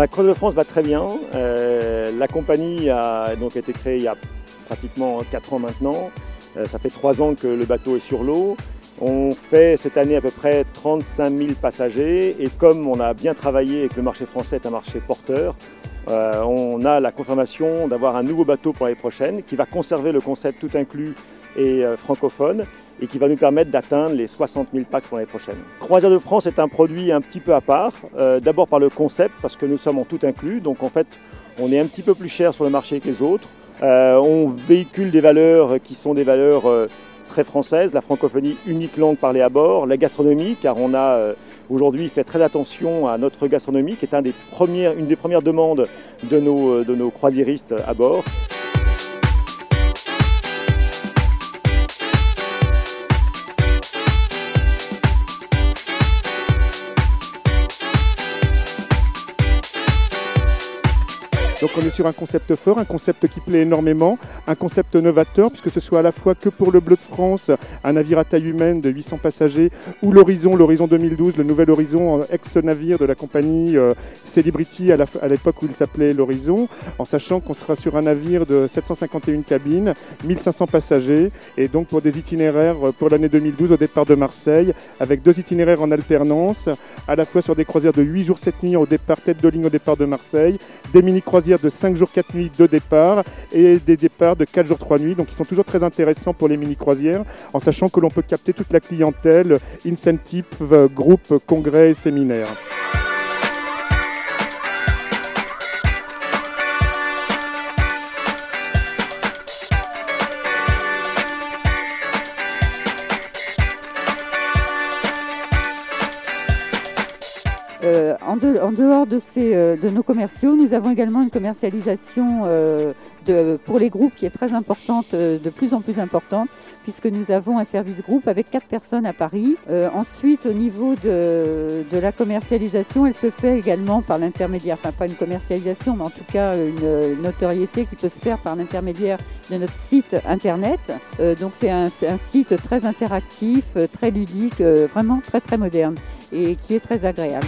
Cross de France va très bien. La compagnie a donc été créée il y a pratiquement 4 ans maintenant. Ça fait 3 ans que le bateau est sur l'eau. On fait cette année à peu près 35 000 passagers et comme on a bien travaillé et que le marché français est un marché porteur, on a la confirmation d'avoir un nouveau bateau pour l'année prochaine qui va conserver le concept tout inclus et francophone et qui va nous permettre d'atteindre les 60 000 pax pour l'année prochaine. Croisière de France est un produit un petit peu à part, d'abord par le concept parce que nous sommes en tout inclus, donc en fait on est un petit peu plus cher sur le marché que les autres. On véhicule des valeurs qui sont des valeurs très françaises, la francophonie, unique langue parlée à bord, la gastronomie, car on a aujourd'hui fait très attention à notre gastronomie, qui est une des premières demandes de nos croisiéristes à bord. Donc on est sur un concept fort, un concept qui plaît énormément, un concept novateur, puisque ce soit à la fois que pour le Bleu de France, un navire à taille humaine de 800 passagers, ou l'Horizon 2012, le nouvel Horizon, ex-navire de la compagnie Celebrity à l'époque où il s'appelait l'Horizon, en sachant qu'on sera sur un navire de 751 cabines, 1500 passagers, et donc pour des itinéraires pour l'année 2012 au départ de Marseille, avec 2 itinéraires en alternance, à la fois sur des croisières de 8 jours 7 nuits au départ, tête de ligne au départ de Marseille, des mini-croisières de 5 jours 4 nuits de départ et des départs de 4 jours 3 nuits. Donc ils sont toujours très intéressants pour les mini-croisières, en sachant que l'on peut capter toute la clientèle, incentive, groupe, congrès et séminaires. En dehors de nos commerciaux, nous avons également une commercialisation pour les groupes qui est très importante, de plus en plus importante, puisque nous avons un service groupe avec 4 personnes à Paris. Ensuite, au niveau de la commercialisation, elle se fait également par l'intermédiaire, enfin pas une commercialisation, mais en tout cas une notoriété qui peut se faire par l'intermédiaire de notre site internet. Donc c'est un site très interactif, très ludique, vraiment très moderne et qui est très agréable.